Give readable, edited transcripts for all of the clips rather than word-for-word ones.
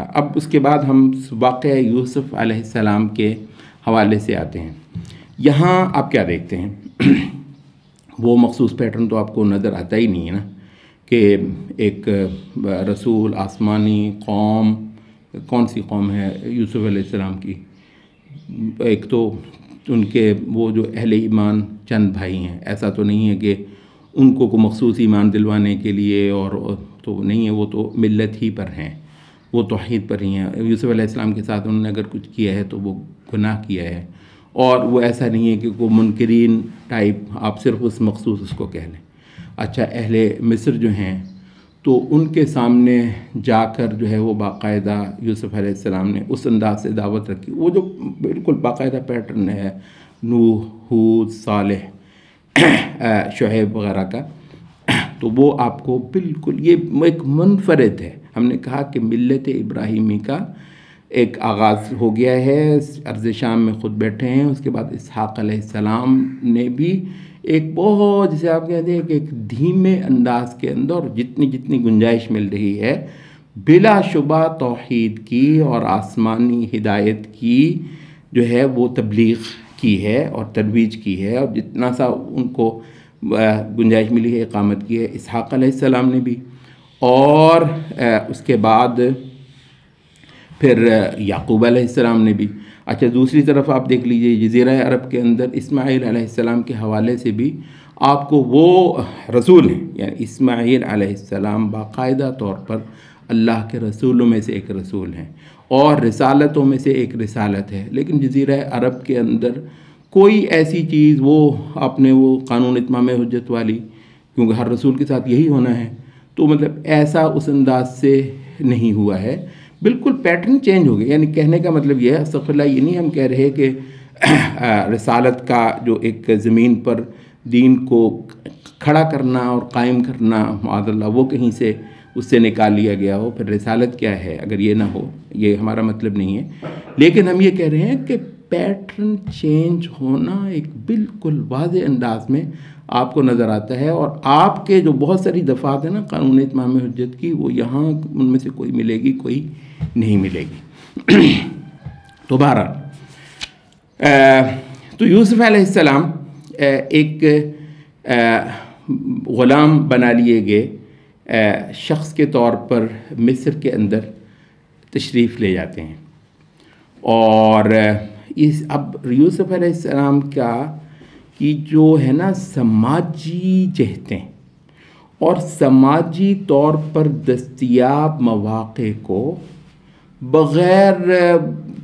تھا۔ اب اس کے بعد ہم واقعہ یوسف علیہ السلام کے حوالے سے آتے ہیں۔ یہاں آپ کیا دیکھتے ہیں؟ وہ مخصوص پیٹرن تو آپ کو نظر آتا ہی نہیں ہے نا، کہ ایک رسول، آسمانی قوم، کون سی قوم ہے یوسف علیہ السلام کی؟ ایک تو ان کے وہ جو اہل ایمان چند بھائی ہیں، ایسا تو نہیں ہے کہ ان کو مخصوص ایمان دلوانے کے لیے اور تو نہیں ہے، وہ تو ملت ہی پر ہیں، وہ توحید پر ہی ہیں۔ یوسف علیہ السلام کے ساتھ انہوں نے اگر کچھ کیا ہے تو وہ گناہ کیا ہے، اور وہ ایسا نہیں ہے کہ وہ منکرین ٹائپ آپ صرف اس مخصوص اس کو کہہ لیں۔ اچھا، اہل مصر جو ہیں تو ان کے سامنے جا کر جو ہے وہ باقاعدہ یوسف علیہ السلام نے اس انداز سے دعوت رکھی، وہ جو بالکل باقاعدہ پیٹرن ہے نوح، ہود، صالح، شعیب وغیرہ کا، تو وہ آپ کو بالکل یہ ایک منفرد ہے۔ ہم نے کہا کہ ملت ابراہیمی کا ایک آغاز ہو گیا ہے، ارض شام میں خود بیٹھے ہیں، اس کے بعد اسحاق علیہ السلام نے بھی ایک بہت، جسے آپ کہتے ہیں کہ ایک دھیمے انداز کے اندر جتنی گنجائش مل رہی ہے، بلا شبہ توحید کی اور آسمانی ہدایت کی جو ہے وہ تبلیغ کی ہے اور ترویج کی ہے، اور جتنا سا ان کو گنجائش ملی ہے اقامت کی ہے اسحاق علیہ السلام نے بھی، اور اس کے بعد پھر یعقوب علیہ السلام نے بھی۔ اچھا، دوسری طرف آپ دیکھ لیجئے جزیرہ عرب کے اندر اسماعیل علیہ السلام کے حوالے سے بھی آپ کو وہ رسول ہیں، یعنی اسماعیل علیہ السلام باقاعدہ طور پر اللہ کے رسولوں میں سے ایک رسول ہیں اور رسالتوں میں سے ایک رسالت ہے، لیکن جزیرہ عرب کے اندر کوئی ایسی چیز وہ آپ نے وہ قانون اتمام حجت والی، کیونکہ ہر رسول کے ساتھ یہی ہونا ہے، تو مطلب ایسا اس انداز سے نہیں ہوا ہے، بالکل پیٹرن چینج ہو گیا۔ یعنی کہنے کا مطلب یہ ہے، استغفر اللہ، یہ نہیں ہم کہہ رہے کہ رسالت کا جو ایک زمین پر دین کو کھڑا کرنا اور قائم کرنا، معاذ اللہ، وہ کہیں سے اس سے نکال لیا گیا ہو، پھر رسالت کیا ہے اگر یہ نہ ہو، یہ ہمارا مطلب نہیں ہے، لیکن ہم یہ کہہ رہے ہیں کہ پیٹرن چینج ہونا ایک بالکل واضح انداز میں آپ کو نظر آتا ہے، اور آپ کے جو بہت ساری دفعات ہیں نا قانون اتمام حجت کی، وہ یہاں ان میں سے کوئی ملے گی، کوئی نہیں ملے گی۔ تو بہرحال تو یوسف علیہ السلام ایک غلام بنا لیے گئے شخص کے طور پر مصر کے اندر تشریف لے جاتے ہیں، اور اب یوسف علیہ السلام کی جو ہے نا سماجی جہتیں اور سماجی طور پر دستیاب مواقع کو بغیر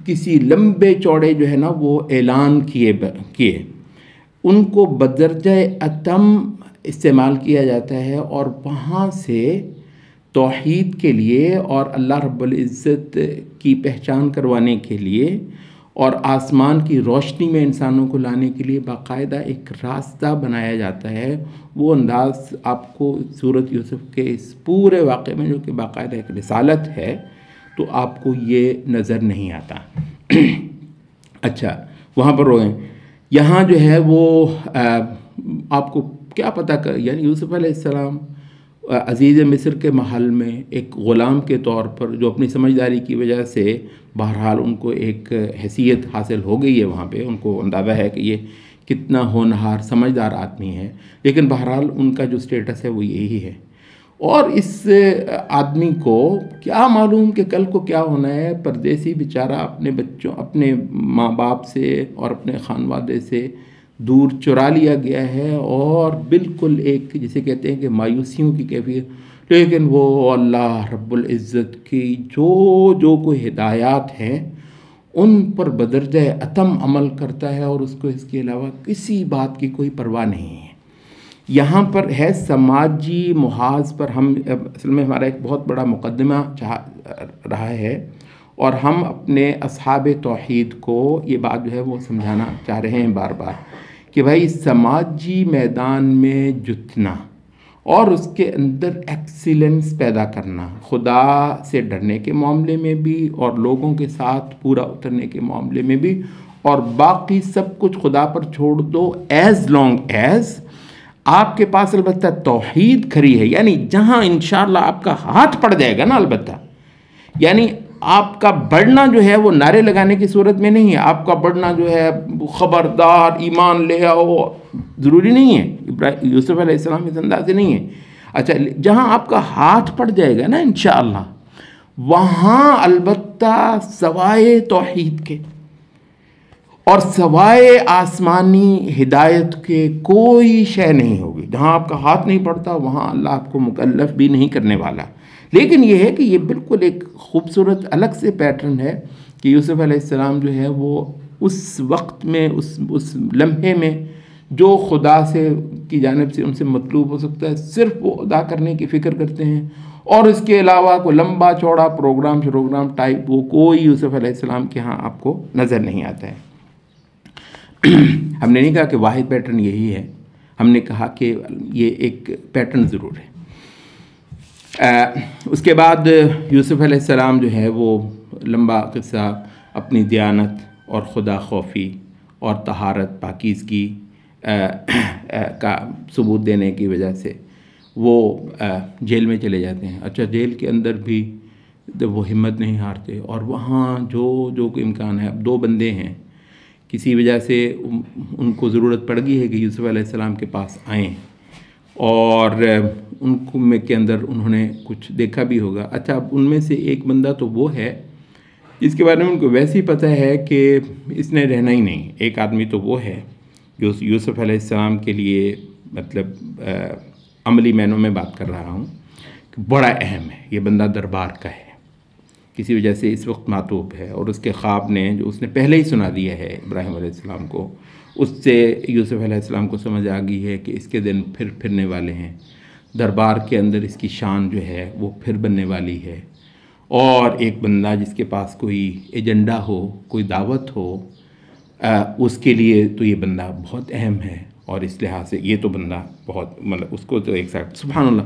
کسی لمبے چوڑے جو ہے نا وہ اعلان کیے ان کو بدرجہ اتم استعمال کیا جاتا ہے، اور وہاں سے توحید کے لیے اور اللہ رب العزت کی پہچان کروانے کے لیے اور آسمان کی روشنی میں انسانوں کو لانے کے لیے باقاعدہ ایک راستہ بنایا جاتا ہے۔ وہ انداز آپ کو سورۃ یوسف کے اس پورے واقعے میں، جو کہ باقاعدہ ایک رسالت ہے، تو آپ کو یہ نظر نہیں آتا۔ اچھا، وہاں پر روئیں، یہاں جو ہے وہ آپ کو کیا پتہ یعنی یوسف علیہ السلام عزیز مصر کے محل میں ایک غلام کے طور پر، جو اپنی سمجھداری کی وجہ سے بہرحال ان کو ایک حیثیت حاصل ہو گئی ہے، وہاں پہ ان کو اندازہ ہے کہ یہ کتنا ہونہار سمجھدار آدمی ہے، لیکن بہرحال ان کا جو سٹیٹس ہے وہ یہی ہے، اور اس آدمی کو کیا معلوم کہ کل کو کیا ہونا ہے، پردیسی بیچارہ اپنے بچوں، اپنے ماں باپ سے اور اپنے خانوادے سے دور چرا لیا گیا ہے، اور بالکل ایک جسے کہتے ہیں کہ مایوسیوں کی کیفیت، لیکن وہ اللہ رب العزت کی جو کوئی ہدایات ہیں ان پر بدرجہ اتم عمل کرتا ہے، اور اس کو اس کے علاوہ کسی بات کی کوئی پرواہ نہیں ہے۔ یہاں پر ہے سماجی محاذ پر، ہم اصل میں ہمارا ایک بہت بڑا مقدمہ رہا ہے، اور ہم اپنے اصحاب توحید کو یہ بات جو ہے وہ سمجھانا چاہ رہے ہیں بار بار کہ بھائی سماجی میدان میں جتنا اور اس کے اندر ایکسیلنس پیدا کرنا، خدا سے ڈرنے کے معاملے میں بھی اور لوگوں کے ساتھ پورا اترنے کے معاملے میں بھی، اور باقی سب کچھ خدا پر چھوڑ دو ایز لانگ ایز آپ کے پاس البتہ توحید کھری ہے، یعنی جہاں انشاءاللہ آپ کا ہاتھ پڑ جائے گا نا، البتہ یعنی آپ کا بڑھنا جو ہے وہ نعرے لگانے کی صورت میں نہیں ہے. آپ کا بڑھنا جو ہے خبردار ایمان لے آؤ ضروری نہیں ہے. یوسف علیہ السلام اس انداز سے نہیں ہے. اچھا جہاں آپ کا ہاتھ پڑ جائے گا نا انشاءاللہ وہاں البتہ سوائے توحید کے اور سوائے آسمانی ہدایت کے کوئی شے نہیں ہوگی. جہاں آپ کا ہاتھ نہیں پڑتا وہاں اللہ آپ کو مکلف بھی نہیں کرنے والا. لیکن یہ ہے کہ یہ بالکل ایک خوبصورت الگ سے پیٹرن ہے کہ یوسف علیہ السلام جو ہے وہ اس وقت میں اس لمحے میں جو خدا سے کی جانب سے ان سے مطلوب ہو سکتا ہے صرف وہ ادا کرنے کی فکر کرتے ہیں, اور اس کے علاوہ کوئی لمبا چوڑا پروگرام ٹائپ وہ کوئی یوسف علیہ السلام کے ہاں آپ کو نظر نہیں آتا ہے. ہم نے نہیں کہا کہ واحد پیٹرن یہی ہے, ہم نے کہا کہ یہ ایک پیٹرن ضرور ہے. اس کے بعد یوسف علیہ السلام جو ہے وہ لمبا قصہ اپنی دیانت اور خدا خوفی اور طہارت پاکیزگی کا ثبوت دینے کی وجہ سے وہ جیل میں چلے جاتے ہیں. اچھا جیل کے اندر بھی وہ ہمت نہیں ہارتے اور وہاں جو کوئی امکان ہے. اب 2 بندے ہیں, کسی وجہ سے ان کو ضرورت پڑ گئی ہے کہ یوسف علیہ السلام کے پاس آئیں, اور ان کو کے اندر انہوں نے کچھ دیکھا بھی ہوگا. اچھا اب ان میں سے ایک بندہ تو وہ ہے جس کے بارے میں ان کو ویسے ہی پتہ ہے کہ اس نے رہنا ہی نہیں. ایک آدمی تو وہ ہے جو یوسف علیہ السلام کے لیے مطلب عملی معنوں میں بات کر رہا ہوں کہ بڑا اہم ہے. یہ بندہ دربار کا ہے, کسی وجہ سے اس وقت معطوب ہے, اور اس کے خواب نے جو اس نے پہلے ہی سنا دیا ہے ابراہیم علیہ السلام کو, اس سے یوسف علیہ السلام کو سمجھ آ گئی ہے کہ اس کے دن پھرنے والے ہیں. دربار کے اندر اس کی شان جو ہے وہ پھر بننے والی ہے. اور ایک بندہ جس کے پاس کوئی ایجنڈا ہو, کوئی دعوت ہو, اس کے لیے تو یہ بندہ بہت اہم ہے. اور اس لحاظ سے یہ تو بندہ بہت مطلب اس کو تو ایک ساتھ سبحان اللہ.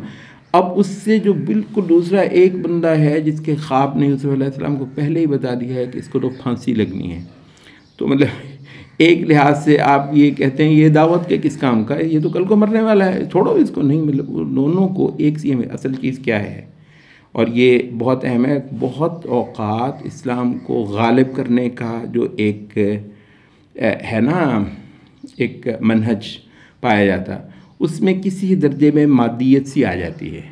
اب اس سے جو بالکل دوسرا ایک بندہ ہے جس کے خواب نے یوسف علیہ السلام کو پہلے ہی بتا دیا ہے کہ اس کو تو پھانسی لگنی ہے. تو مطلب ایک لحاظ سے آپ یہ کہتے ہیں یہ دعوت کے کس کام کا ہے, یہ تو کل کو مرنے والا ہے, چھوڑو اس کو. نہیں, مطلب دونوں کو ایک سی میں اصل چیز کیا ہے, اور یہ بہت اہم ہے. بہت اوقات اسلام کو غالب کرنے کا جو ایک ہے نا ایک منہج پایا جاتا, اس میں کسی درجے میں مادیت سی آ جاتی ہے.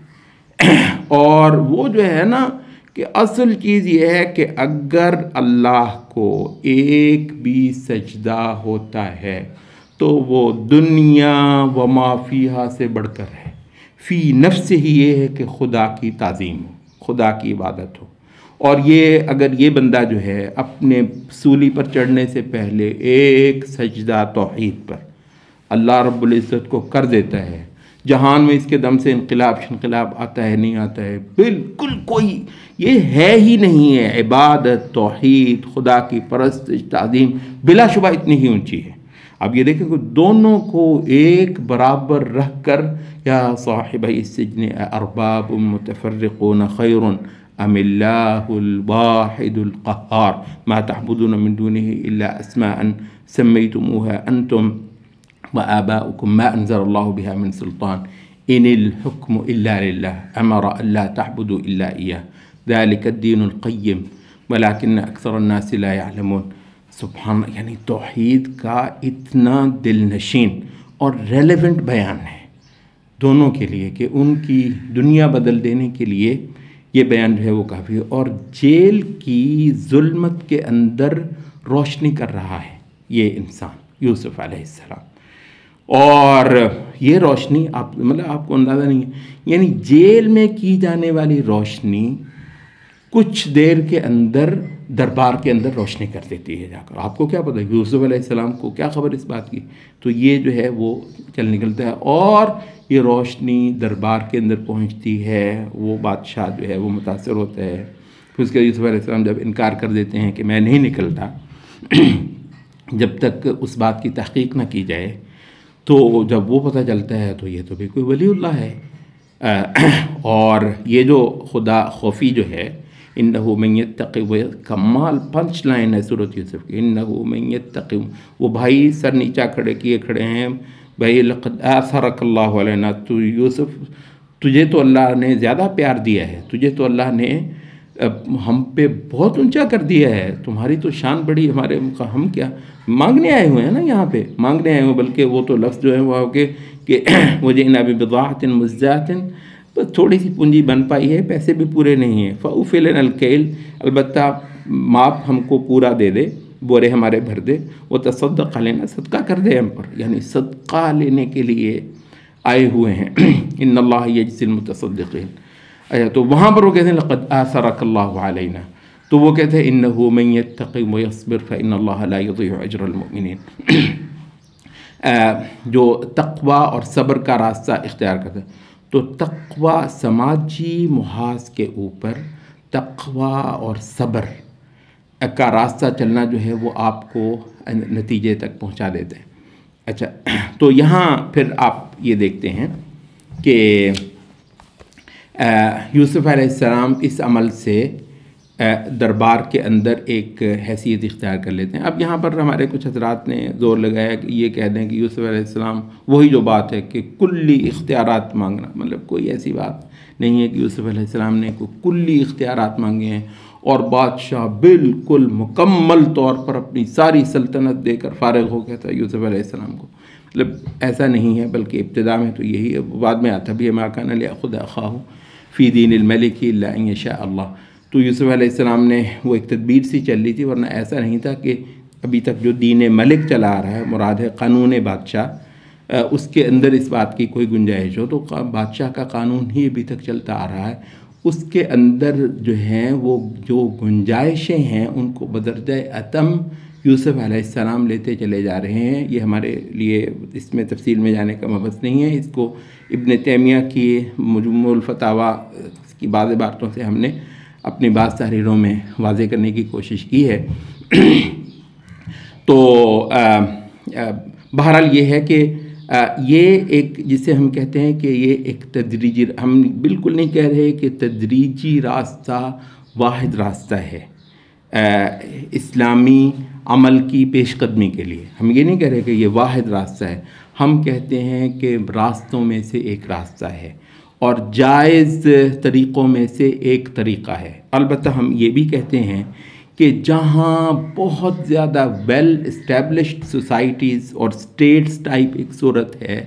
اور وہ جو ہے نا کہ اصل چیز یہ ہے کہ اگر اللہ کو ایک بھی سجدہ ہوتا ہے تو وہ دنیا و ما فیہا سے بڑھ کر ہے. فی نفس ہی یہ ہے کہ خدا کی تعظیم ہو, خدا کی عبادت ہو. اور یہ اگر یہ بندہ جو ہے اپنے سولی پر چڑھنے سے پہلے ایک سجدہ توحید پر اللہ رب العزت کو کر دیتا ہے, جہان میں اس کے دم سے انقلاب آتا ہے نہیں آتا ہے, بالکل کوئی یہ ہے ہی نہیں ہے. عبادت, توحید, خدا کی پرستش, تعظیم بلا شبہ اتنی ہی اونچی ہے. اب یہ دیکھیں کہ دونوں کو ایک برابر رکھ کر یا صاحبی السجن ارباب متفرقون خیر ام اللہ الواحد القہار ما تعبدون من دونه الا اسماء سمیتموها انتم وآباؤكم ما أنزل الله بها من سلطان إن الحكم إلا لله أمر ألا تعبدوا إلا إياه ذلك الدين القيم ولكن أكثر الناس لا يعلمون. سبحان اللہ, یعنی توحید کا اتنا دل نشین اور ریلیونٹ بیان ہے دونوں کے لیے کہ ان کی دنیا بدل دینے کے لیے یہ بیان جو ہے وہ کافی ہے. اور جیل کی ظلمت کے اندر روشنی کر رہا ہے یہ انسان یوسف علیہ السلام. اور یہ روشنی آپ کو اندازہ نہیں ہے, یعنی جیل میں کی جانے والی روشنی کچھ دیر کے اندر دربار کے اندر روشنی کر دیتی ہے جا کر. آپ کو کیا پتہ یوسف علیہ السلام کو کیا خبر اس بات کی, تو یہ جو ہے وہ چل نکلتا ہے اور یہ روشنی دربار کے اندر پہنچتی ہے. وہ بادشاہ جو ہے وہ متاثر ہوتا ہے. پھر اس کے یوسف علیہ السلام جب انکار کر دیتے ہیں کہ میں نہیں نکلتا جب تک اس بات کی تحقیق نہ کی جائے, تو جب وہ پتہ چلتا ہے تو یہ تو بھی کوئی ولی اللہ ہے. اور یہ جو خدا خوفی جو ہے انہو من یتقی, وہ کمال پنچ لائن ہے سورۃ یوسف کی, انہو من یتقی. وہ بھائی سر نیچا کیے کھڑے ہیں, بھائی لقد آثرک اللہ علینا, تو یوسف تجھے تو اللہ نے زیادہ پیار دیا ہے, تجھے تو اللہ نے ہم پہ بہت اونچا کر دیا ہے، تمہاری تو شان بڑی، ہمارے ہم کیا مانگنے آئے ہوئے ہیں نا، یہاں پہ مانگنے آئے ہوئے، بلکہ وہ تو لفظ جو ہے وہ کہ وجئنا ببضاعۃ مزجاۃ، بس تھوڑی سی پونجی بن پائی ہے، پیسے بھی پورے نہیں ہیں، فأوفِ لنا الکیل، البتہ ماپ ہم کو پورا دے دے، بورے ہمارے بھر دے، وتصدق علینا، صدقہ کر دے ہم پر، یعنی صدقہ لینے کے لیے آئے ہوئے ہیں۔ ان اللہ یجزی المتصدقین۔ تو وہاں پر وہ کہتے ہیں لقد آثرک اللہ علینا، تو وہ کہتے ہیں انہ من یتقی ویصبر فإن اللہ لا یضیع اجر المؤمنین۔ جو تقوی اور صبر کا راستہ اختیار کرتے ہیں، تو تقوی سماجی محاذ کے اوپر تقوی اور صبر کا راستہ چلنا جو ہے وہ آپ کو نتیجے تک پہنچا دیتے ہیں۔ اچھا، تو یہاں پھر آپ یہ دیکھتے ہیں کہ یوسف علیہ السلام اس عمل سے دربار کے اندر ایک حیثیت اختیار کر لیتے ہیں۔ اب یہاں پر ہمارے کچھ حضرات نے زور لگایا کہ یہ کہہ دیں کہ یوسف علیہ السلام وہی جو بات ہے کہ کلی اختیارات مانگنا، مطلب کوئی ایسی بات نہیں ہے کہ یوسف علیہ السلام نے کوئی کلی اختیارات مانگے ہیں اور بادشاہ بالکل مکمل طور پر اپنی ساری سلطنت دے کر فارغ ہو گیا تھا یوسف علیہ السلام کو، مطلب ایسا نہیں ہے، بلکہ ابتدا میں تو یہی ہے، بعد میں آتا بھی ہے ما کان لیأخذ اخاہ فی دین الملک الا ان یشاء اللہ۔ تو یوسف علیہ السلام نے وہ ایک تدبیر سی چل رہی تھی، ورنہ ایسا نہیں تھا کہ ابھی تک جو دین ملک چلا آ رہا ہے، مراد ہے قانون بادشاہ، اس کے اندر اس بات کی کوئی گنجائش ہو، تو بادشاہ کا قانون ہی ابھی تک چلتا آ رہا ہے، اس کے اندر جو ہیں وہ جو گنجائشیں ہیں ان کو بدرجہ اتم یوسف علیہ السلام لیتے چلے جا رہے ہیں۔ یہ ہمارے لیے اس میں تفصیل میں جانے کا مبحث نہیں ہے، اس کو ابن تیمیہ کی مجموع الفتاویٰ کی بعض باتوں سے ہم نے اپنی بعض تحریروں میں واضح کرنے کی کوشش کی ہے۔ تو بہرحال یہ ہے کہ یہ ایک جسے ہم کہتے ہیں کہ یہ ایک تدریجی، ہم بالکل نہیں کہہ رہے کہ تدریجی راستہ واحد راستہ ہے اسلامی عمل کی پیش قدمی کے لیے، ہم یہ نہیں کہہ رہے کہ یہ واحد راستہ ہے، ہم کہتے ہیں کہ راستوں میں سے ایک راستہ ہے اور جائز طریقوں میں سے ایک طریقہ ہے۔ البتہ ہم یہ بھی کہتے ہیں کہ جہاں بہت زیادہ ویل اسٹیبلشڈ سوسائٹیز اور اسٹیٹس ٹائپ ایک صورت ہے،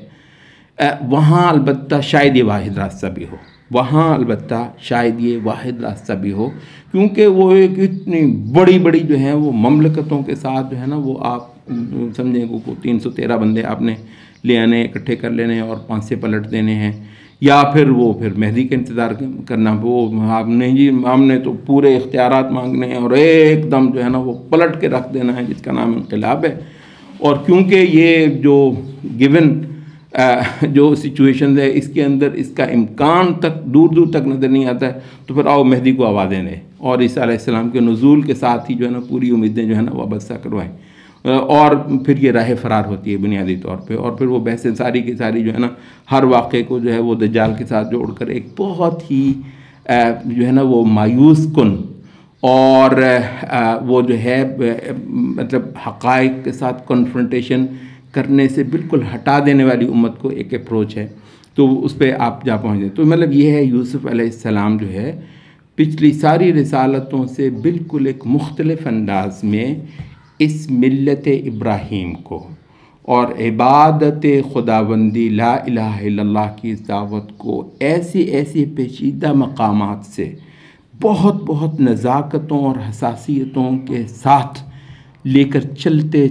وہاں البتہ شاید یہ واحد راستہ بھی ہو، وہاں البتہ شاید یہ واحد راستہ بھی ہو، کیونکہ وہ ایک اتنی بڑی بڑی جو ہیں وہ مملکتوں کے ساتھ جو ہے نا، وہ آپ سمجھیں کو 313 بندے آپ نے لے آنے، اکٹھے کر لینے اور 5 سے پلٹ دینے ہیں، یا پھر مہدی کا انتظار کرنا، وہ ہم نے تو پورے اختیارات مانگنے ہیں اور ایک دم جو ہے نا وہ پلٹ کے رکھ دینا ہے، جس کا نام انقلاب ہے۔ اور کیونکہ یہ جو گیون جو سچویشن ہے، اس کے اندر اس کا امکان تک دور دور تک نظر نہیں آتا ہے، تو پھر آؤ مہدی کو آوازیں دیں اور عیسیٰ علیہ السلام کے نزول کے ساتھ ہی جو ہے نا پوری امیدیں جو ہے نا وابستہ کروائیں، اور پھر یہ راہ فرار ہوتی ہے بنیادی طور پہ، اور پھر وہ بحثیں ساری کی ساری جو ہے نا ہر واقعے کو جو ہے وہ دجال کے ساتھ جوڑ کر ایک بہت ہی جو ہے نا وہ مایوس کن اور وہ جو ہے مطلب حقائق کے ساتھ کنفرنٹیشن کرنے سے بالکل ہٹا دینے والی امت کو ایک اپروچ ہے، تو اس پہ آپ جا پہنچ جائیں۔ تو مطلب یہ ہے یوسف علیہ السلام جو ہے پچھلی ساری رسالتوں سے بالکل ایک مختلف انداز میں اس ملت ابراہیم کو اور عبادت خداوندی لا الہ الا اللہ کی دعوت کو ایسی پیچیدہ مقامات سے بہت بہت نزاکتوں اور حساسیتوں کے ساتھ لے کر چلتے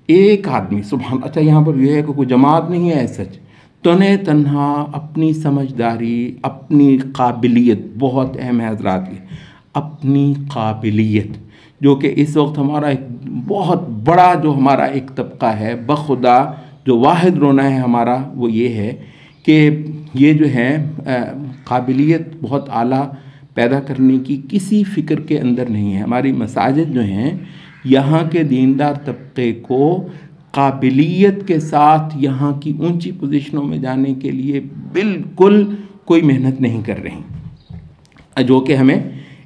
ایک آدمی سبحان، اچھا یہاں پر یہ ہے کہ کوئی جماعت نہیں ہے، سچ تنہا اپنی سمجھداری، اپنی قابلیت، بہت اہم ہے حضرات، یہ اپنی قابلیت، جو کہ اس وقت ہمارا ایک بہت بڑا جو ہمارا ایک طبقہ ہے بخدا، جو واحد رونا ہے ہمارا وہ یہ ہے کہ یہ جو ہے قابلیت بہت اعلیٰ پیدا کرنے کی کسی فکر کے اندر نہیں ہے۔ ہماری مساجد جو ہیں یہاں کے دیندار طبقے کو قابلیت کے ساتھ یہاں کی اونچی پوزیشنوں میں جانے کے لیے بالکل کوئی محنت نہیں کر رہی، جو کہ ہمیں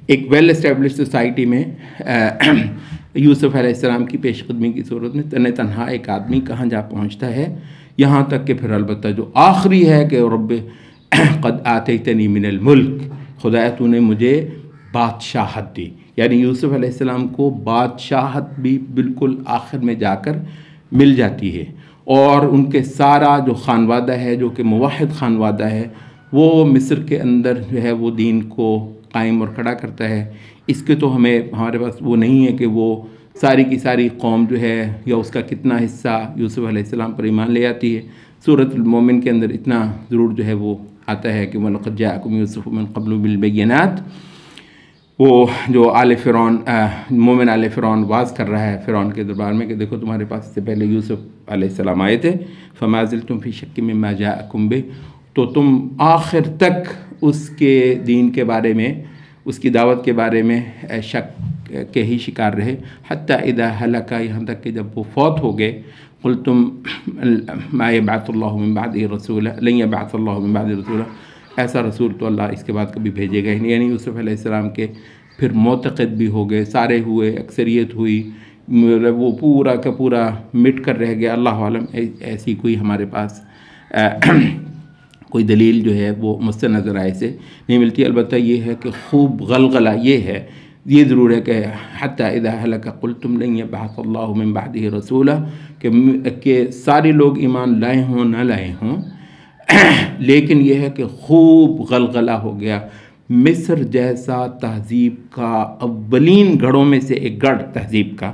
ایک ویل اسٹیبلش سوسائٹی میں یوسف علیہ السلام کی پیش قدمی کی صورت میں تنہا ایک آدمی کہاں جا پہنچتا ہے، یہاں تک کہ پھر البتہ جو آخری ہے کہ رب قد آتیتنی من الملک، خدایا تو نے مجھے بادشاہت دی، یعنی یوسف علیہ السلام کو بادشاہت بھی بالکل آخر میں جا کر مل جاتی ہے، اور ان کے سارا جو خانوادہ ہے جو کہ موحد خانوادہ ہے وہ مصر کے اندر جو ہے وہ دین کو قائم اور کھڑا کرتا ہے۔ اس کے تو ہمارے پاس وہ نہیں ہے کہ وہ ساری کی ساری قوم جو ہے یا اس کا کتنا حصہ یوسف علیہ السلام پر ایمان لے آتی ہے۔ سورۃ المومن کے اندر اتنا ضرور جو ہے وہ آتا ہے کہ وَلَقَدْ جَاءَكُمْ يُوسُفُ مِنْ قَبْلُ بِالْبَيِّنَاتِ، وہ جو آل فرعون مومن آل فرعون واز کر رہا ہے فرعون کے دربار میں کہ دیکھو تمہارے پاس اس سے پہلے یوسف علیہ السلام آئے تھے، فَمَا زِلْتُمْ فِي شَكٍّ مِّمَّا جَاءَكُمْ بِهِ، تو تم آخر تک اس کے دین کے بارے میں، اس کی دعوت کے بارے میں شک کے ہی شکار رہے، حتیٰ اذا ہلک، یہاں تک کہ جب وہ فوت ہو گئے، قلتم ما یبعث اللہ من بعدہ رسولا، لن یبعث اللہ من بعدہ رسولا، ایسا رسول تو اللہ اس کے بعد کبھی بھیجے گا ہی نہیں۔ یعنی یوسف علیہ السلام کے پھر معتقد بھی ہو گئے، سارے ہوئے، اکثریت ہوئی، وہ پورا کا پورا مٹ کر رہ گیا۔ اللہ عالم ایسی کوئی ہمارے پاس کوئی دلیل جو ہے وہ مستنظر آئے سے نہیں ملتی۔ البتہ یہ ہے کہ خوب غلغلہ یہ ضرور ہے کہ حتیٰ اذا ہلک قلتم لن یبعث اللہ من بعدہ رسولا، کہ سارے لوگ ایمان لائے ہوں نہ لائے ہوں، لیکن یہ ہے کہ خوب غلغلہ ہو گیا۔ مصر جیسا تہذیب کا اولین گڑھوں میں سے ایک گڑھ تہذیب کا،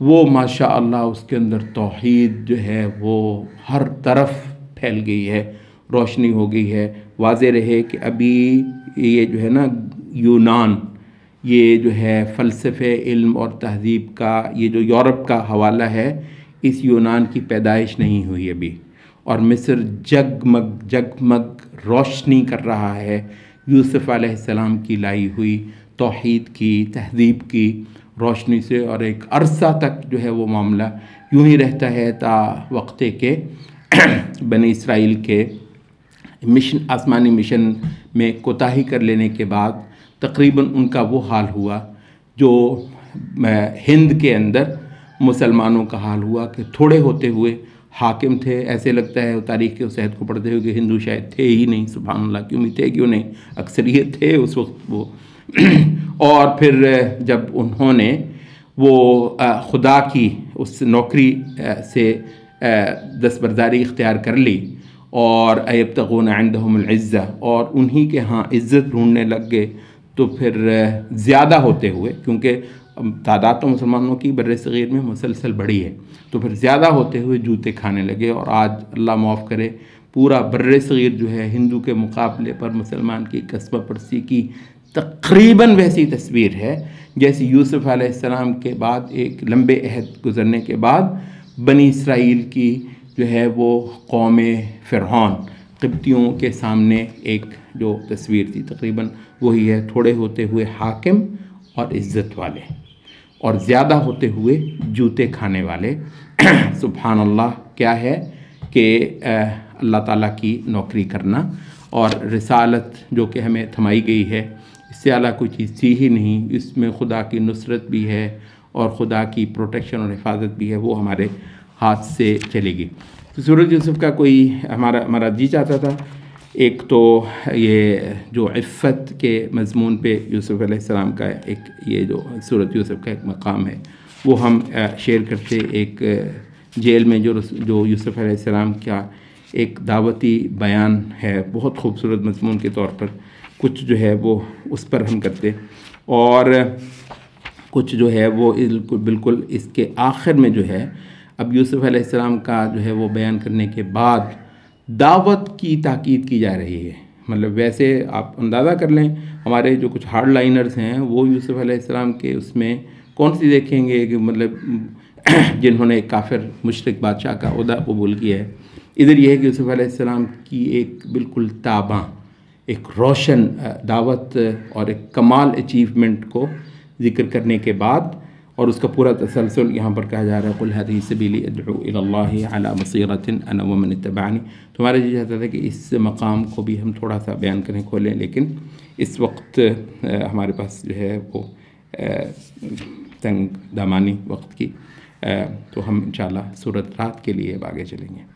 وہ ماشاء اللہ اس کے اندر توحید جو ہے وہ ہر طرف پھیل گئی ہے، روشنی ہو گئی ہے۔ واضح رہے کہ ابھی یہ جو ہے نا یونان، یہ جو ہے فلسفے، علم اور تہذیب کا یہ جو یورپ کا حوالہ ہے، اس یونان کی پیدائش نہیں ہوئی ابھی، اور مصر جگمگ جگمگ روشنی کر رہا ہے یوسف علیہ السلام کی لائی ہوئی توحید کی، تہذیب کی روشنی سے، اور ایک عرصہ تک جو ہے وہ معاملہ یوں ہی رہتا ہے تا وقتے کے بنی اسرائیل کے مشن، آسمانی مشن میں کوتاہی کر لینے کے بعد تقریباً ان کا وہ حال ہوا جو ہند کے اندر مسلمانوں کا حال ہوا، کہ تھوڑے ہوتے ہوئے حاکم تھے، ایسے لگتا ہے تاریخ کے اس عہد کو پڑھتے ہوئے کہ ہندو شاید تھے ہی نہیں، سبحان اللہ، کیوں بھی تھے کیوں نہیں، اکثریت تھے اس وقت وہ اور پھر جب انہوں نے وہ خدا کی اس نوکری سے دستبرداری اختیار کر لی، اور ایبتغون عندہم العزہ، اور انہی کے ہاں عزت ڈھونڈنے لگ گئے، تو پھر زیادہ ہوتے ہوئے، کیونکہ تعداد تو مسلمانوں کی بر صغیر میں مسلسل بڑھی ہے، تو پھر زیادہ ہوتے ہوئے جوتے کھانے لگے، اور آج اللہ معاف کرے پورا بر صغیر جو ہے ہندو کے مقابلے پر مسلمان کی قصبہ پرسی کی تقریباً ویسی تصویر ہے جیسی یوسف علیہ السلام کے بعد ایک لمبے عہد گزرنے کے بعد بنی اسرائیل کی جو ہے وہ قوم فرعون قبطیوں کے سامنے ایک جو تصویر تھی، تقریباً وہی ہے، تھوڑے ہوتے ہوئے حاکم اور عزت والے، اور زیادہ ہوتے ہوئے جوتے کھانے والے۔ سبحان اللہ، کیا ہے کہ اللہ تعالیٰ کی نوکری کرنا اور رسالت جو کہ ہمیں تھمائی گئی ہے، اس سے اعلیٰ کوئی چیز تھی ہی نہیں، اس میں خدا کی نصرت بھی ہے اور خدا کی پروٹیکشن اور حفاظت بھی ہے، وہ ہمارے ہاتھ سے چلے گی۔ تو سورۃ یوسف کا کوئی ہمارا جی چاہتا تھا، ایک تو یہ جو عفت کے مضمون پہ یوسف علیہ السلام کا ایک یہ جو سورۃ یوسف کا ایک مقام ہے وہ ہم شیئر کرتے، ایک جیل میں جو یوسف علیہ السلام کا ایک دعوتی بیان ہے بہت خوبصورت مضمون کے طور پر، کچھ جو ہے وہ اس پر ہم کرتے، اور کچھ جو ہے وہ بالکل اس کے آخر میں جو ہے اب یوسف علیہ السلام کا جو ہے وہ بیان کرنے کے بعد دعوت کی تاکید کی جا رہی ہے۔ مطلب ویسے آپ اندازہ کر لیں، ہمارے جو کچھ ہارڈ لائنرز ہیں وہ یوسف علیہ السلام کے اس میں کون سی دیکھیں گے کہ مطلب جنہوں نے ایک کافر مشرک بادشاہ کا عہدہ قبول کیا ہے، ادھر یہ ہے کہ یوسف علیہ السلام کی ایک بالکل تاباں، ایک روشن دعوت اور ایک کمال اچیومنٹ کو ذکر کرنے کے بعد، اور اس کا پورا تسلسل یہاں پر کہا جا رہا ہے قُلْ هَذِهِ سَبِيلِي أَدْعُو إِلَى اللَّهِ عَلَى بَصِيرَةٍ أَنَا وَمَنِ اتَّبَعَنِي۔ تو ہمارا یہ چاہتا تھا کہ اس مقام کو بھی ہم تھوڑا سا بیان کریں، کھولیں، لیکن اس وقت ہمارے پاس جو ہے وہ تنگ دامانی وقت کی، تو ہم انشاءاللہ سورۃ رات کے لیے اب آگے چلیں گے۔